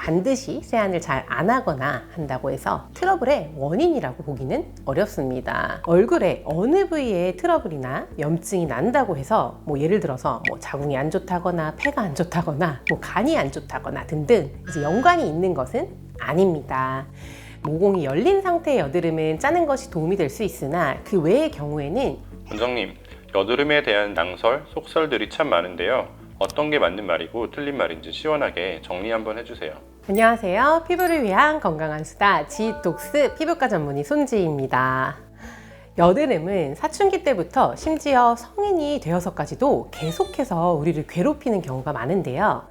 반드시 세안을 잘 안 하거나 한다고 해서 트러블의 원인이라고 보기는 어렵습니다. 얼굴에 어느 부위에 트러블이나 염증이 난다고 해서 예를 들어서 자궁이 안 좋다거나 폐가 안 좋다거나 간이 안 좋다거나 등등 이제 연관이 있는 것은 아닙니다. 모공이 열린 상태의 여드름은 짜는 것이 도움이 될 수 있으나 그 외의 경우에는 원장님, 여드름에 대한 낭설, 속설들이 참 많은데요. 어떤 게 맞는 말이고 틀린 말인지 시원하게 정리 한번 해주세요. 안녕하세요. 피부를 위한 건강한 수다 지톡스 피부과 전문의 손지희입니다. 여드름은 사춘기 때부터 심지어 성인이 되어서까지도 계속해서 우리를 괴롭히는 경우가 많은데요.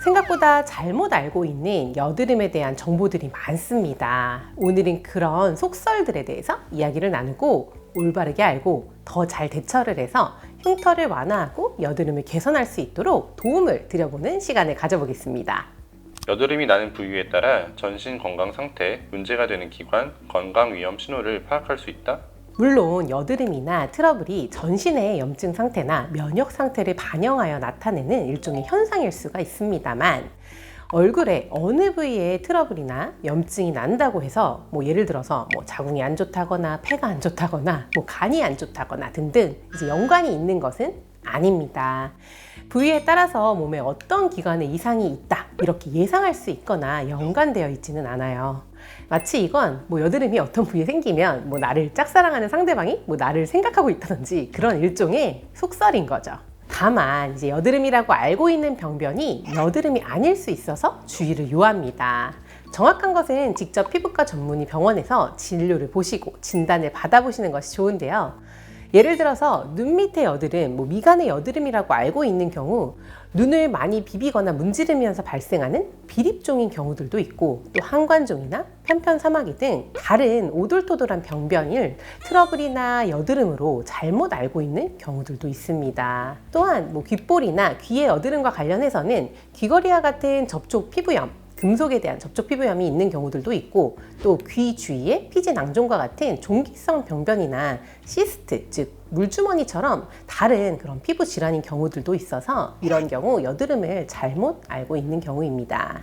생각보다 잘못 알고 있는 여드름에 대한 정보들이 많습니다. 오늘은 그런 속설들에 대해서 이야기를 나누고 올바르게 알고 더 잘 대처를 해서 흉터를 완화하고 여드름을 개선할 수 있도록 도움을 드려보는 시간을 가져보겠습니다. 여드름이 나는 부위에 따라 전신 건강 상태, 문제가 되는 기관, 건강 위험 신호를 파악할 수 있다? 물론 여드름이나 트러블이 전신의 염증 상태나 면역 상태를 반영하여 나타내는 일종의 현상일 수가 있습니다만 얼굴에 어느 부위에 트러블이나 염증이 난다고 해서 예를 들어서 자궁이 안 좋다거나 폐가 안 좋다거나 간이 안 좋다거나 등등 이제 연관이 있는 것은 아닙니다. 부위에 따라서 몸에 어떤 기관에 이상이 있다 이렇게 예상할 수 있거나 연관되어 있지는 않아요. 마치 이건 여드름이 어떤 부위에 생기면 나를 짝사랑하는 상대방이 나를 생각하고 있다든지 그런 일종의 속설인 거죠. 다만 이제 여드름이라고 알고 있는 병변이 여드름이 아닐 수 있어서 주의를 요합니다. 정확한 것은 직접 피부과 전문의 병원에서 진료를 보시고 진단을 받아보시는 것이 좋은데요. 예를 들어서 눈 밑에 여드름, 미간의 여드름이라고 알고 있는 경우 눈을 많이 비비거나 문지르면서 발생하는 비립종인 경우들도 있고 또 한관종이나 편편사마귀 등 다른 오돌토돌한 병변을 트러블이나 여드름으로 잘못 알고 있는 경우들도 있습니다. 또한 귓볼이나 귀의 여드름과 관련해서는 귀걸이와 같은 접촉 피부염, 금속에 대한 접촉 피부염이 있는 경우들도 있고 또 귀 주위에 피지 낭종과 같은 종기성 병변이나 시스트, 즉 물주머니처럼 다른 그런 피부 질환인 경우들도 있어서 이런 경우 여드름을 잘못 알고 있는 경우입니다.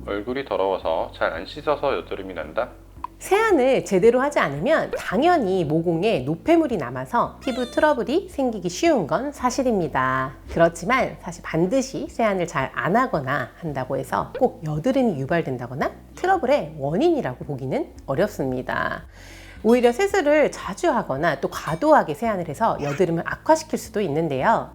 얼굴이 더러워서 잘 안 씻어서 여드름이 난다? 세안을 제대로 하지 않으면 당연히 모공에 노폐물이 남아서 피부 트러블이 생기기 쉬운 건 사실입니다. 그렇지만 사실 반드시 세안을 잘 안 하거나 한다고 해서 꼭 여드름이 유발된다거나 트러블의 원인이라고 보기는 어렵습니다. 오히려 세수를 자주 하거나 또 과도하게 세안을 해서 여드름을 악화시킬 수도 있는데요.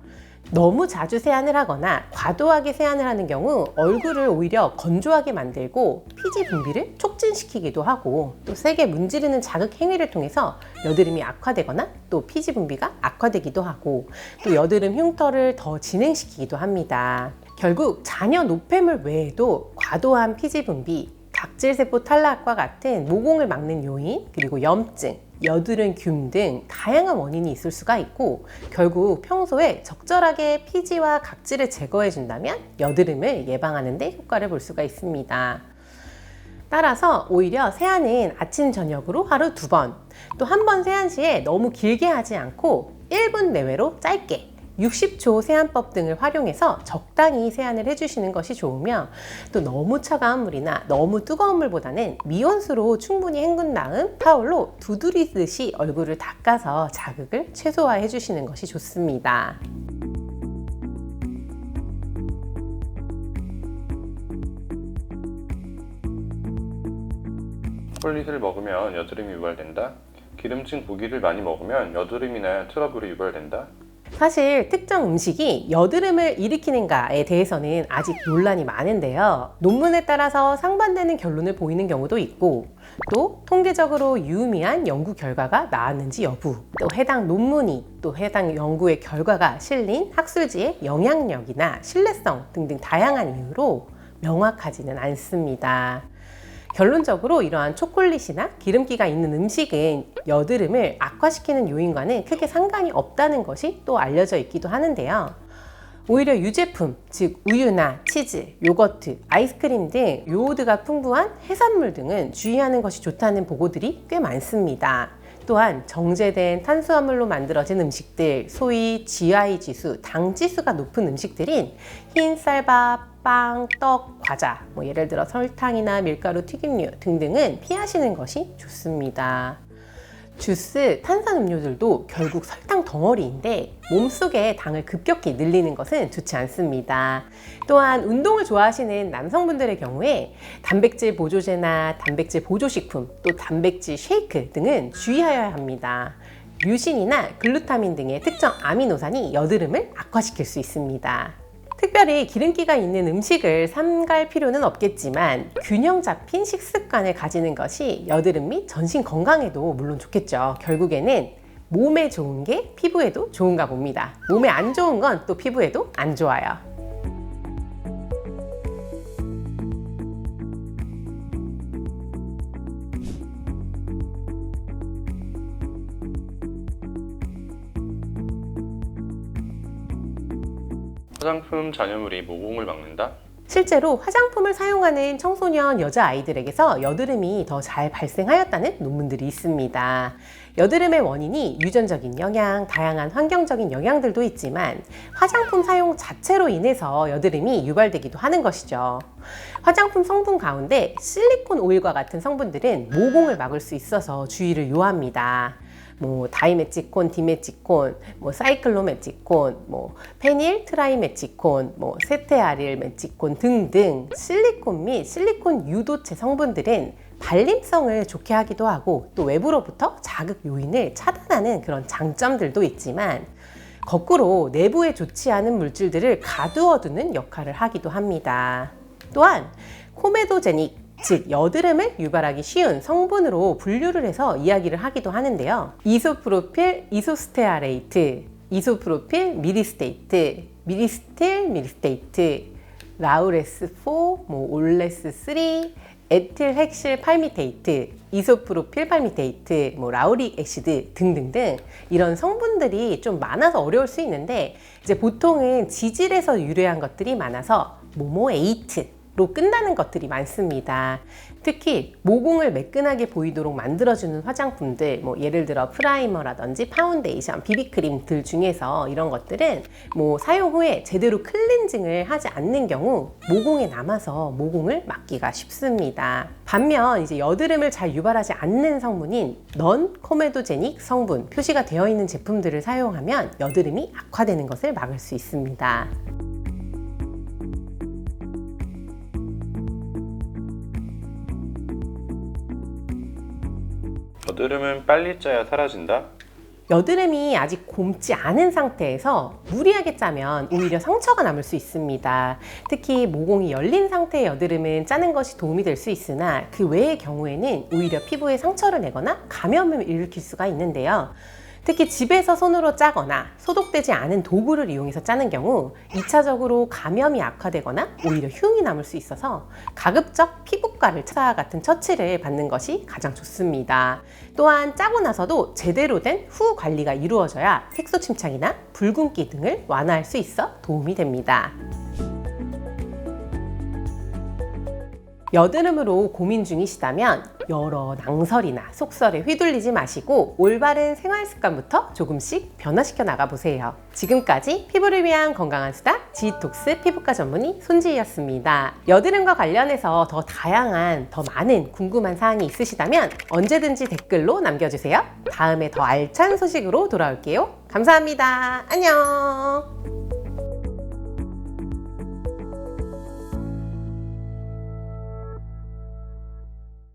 너무 자주 세안을 하거나 과도하게 세안을 하는 경우 얼굴을 오히려 건조하게 만들고 피지 분비를 촉진시키기도 하고 또 세게 문지르는 자극 행위를 통해서 여드름이 악화되거나 또 피지 분비가 악화되기도 하고 또 여드름 흉터를 더 진행시키기도 합니다. 결국 잔여 노폐물 외에도 과도한 피지 분비, 각질세포 탈락과 같은 모공을 막는 요인, 그리고 염증, 여드름균 등 다양한 원인이 있을 수가 있고 결국 평소에 적절하게 피지와 각질을 제거해 준다면 여드름을 예방하는 데 효과를 볼 수가 있습니다. 따라서 오히려 세안은 아침 저녁으로 하루 2번, 또 한 번 세안 시에 너무 길게 하지 않고 1분 내외로 짧게 60초 세안법 등을 활용해서 적당히 세안을 해주시는 것이 좋으며 또 너무 차가운 물이나 너무 뜨거운 물보다는 미온수로 충분히 헹군 다음 타올로 두드리듯이 얼굴을 닦아서 자극을 최소화해 주시는 것이 좋습니다. 초콜릿을 먹으면 여드름이 유발된다? 기름진 고기를 많이 먹으면 여드름이나 트러블이 유발된다? 사실 특정 음식이 여드름을 일으키는가에 대해서는 아직 논란이 많은데요. 논문에 따라서 상반되는 결론을 보이는 경우도 있고 또 통계적으로 유의미한 연구 결과가 나왔는지 여부, 또 해당 논문이 또 해당 연구의 결과가 실린 학술지의 영향력이나 신뢰성 등등 다양한 이유로 명확하지는 않습니다. 결론적으로 이러한 초콜릿이나 기름기가 있는 음식은 여드름을 악화시키는 요인과는 크게 상관이 없다는 것이 또 알려져 있기도 하는데요. 오히려 유제품, 즉 우유나 치즈, 요거트, 아이스크림 등 요오드가 풍부한 해산물 등은 주의하는 것이 좋다는 보고들이 꽤 많습니다. 또한 정제된 탄수화물로 만들어진 음식들, 소위 GI 지수, 당 지수가 높은 음식들인 흰 쌀밥, 빵, 떡, 과자, 예를 들어 설탕이나 밀가루, 튀김류 등등은 피하시는 것이 좋습니다. 주스, 탄산음료들도 결국 설탕 덩어리인데 몸속에 당을 급격히 늘리는 것은 좋지 않습니다. 또한 운동을 좋아하시는 남성분들의 경우에 단백질 보조제나 단백질 보조식품, 또 단백질 쉐이크 등은 주의하여야 합니다. 류신이나 글루타민 등의 특정 아미노산이 여드름을 악화시킬 수 있습니다. 특별히 기름기가 있는 음식을 삼갈 필요는 없겠지만 균형 잡힌 식습관을 가지는 것이 여드름 및 전신 건강에도 물론 좋겠죠. 결국에는 몸에 좋은 게 피부에도 좋은가 봅니다. 몸에 안 좋은 건 또 피부에도 안 좋아요. 화장품 잔여물이 모공을 막는다? 실제로 화장품을 사용하는 청소년 여자아이들에게서 여드름이 더 잘 발생하였다는 논문들이 있습니다. 여드름의 원인이 유전적인 영향, 다양한 환경적인 영향들도 있지만 화장품 사용 자체로 인해서 여드름이 유발되기도 하는 것이죠. 화장품 성분 가운데 실리콘 오일과 같은 성분들은 모공을 막을 수 있어서 주의를 요합니다. 다이메치콘, 디메치콘, 사이클로메치콘, 페닐 트라이메치콘, 세테아릴 메치콘 등등 실리콘 및 실리콘 유도체 성분들은 발림성을 좋게 하기도 하고 또 외부로부터 자극 요인을 차단하는 그런 장점들도 있지만 거꾸로 내부에 좋지 않은 물질들을 가두어두는 역할을 하기도 합니다. 또한 코메도제닉, 즉 여드름을 유발하기 쉬운 성분으로 분류를 해서 이야기를 하기도 하는데요. 이소프로필 이소스테아레이트, 이소프로필 미리스테이트, 미리스틸 미리스테이트, 라우레스4, 올레스3, 에틸헥실 팔미테이트, 이소프로필 팔미테이트, 라우릭 애시드 등등등 이런 성분들이 좀 많아서 어려울 수 있는데 이제 보통은 지질에서 유래한 것들이 많아서 모모에이트 로 끝나는 것들이 많습니다. 특히 모공을 매끈하게 보이도록 만들어주는 화장품들, 예를 들어 프라이머라든지 파운데이션, 비비크림들 중에서 이런 것들은 사용 후에 제대로 클렌징을 하지 않는 경우 모공에 남아서 모공을 막기가 쉽습니다. 반면 이제 여드름을 잘 유발하지 않는 성분인 넌 코메도제닉 성분 표시가 되어 있는 제품들을 사용하면 여드름이 악화되는 것을 막을 수 있습니다. 여드름은 빨리 짜야 사라진다? 여드름이 아직 곪지 않은 상태에서 무리하게 짜면 오히려 상처가 남을 수 있습니다. 특히 모공이 열린 상태의 여드름은 짜는 것이 도움이 될 수 있으나 그 외의 경우에는 오히려 피부에 상처를 내거나 감염을 일으킬 수가 있는데요. 특히 집에서 손으로 짜거나 소독되지 않은 도구를 이용해서 짜는 경우 2차적으로 감염이 악화되거나 오히려 흉이 남을 수 있어서 가급적 피부과를 찾아 같은 처치를 받는 것이 가장 좋습니다. 또한 짜고 나서도 제대로 된 후 관리가 이루어져야 색소 침착이나 붉은기 등을 완화할 수 있어 도움이 됩니다. 여드름으로 고민 중이시다면 여러 낭설이나 속설에 휘둘리지 마시고 올바른 생활 습관부터 조금씩 변화시켜 나가보세요. 지금까지 피부를 위한 건강한 수다 지톡스 피부과 전문의 손지희였습니다. 여드름과 관련해서 더 다양한, 더 많은 궁금한 사항이 있으시다면 언제든지 댓글로 남겨주세요. 다음에 더 알찬 소식으로 돌아올게요. 감사합니다. 안녕.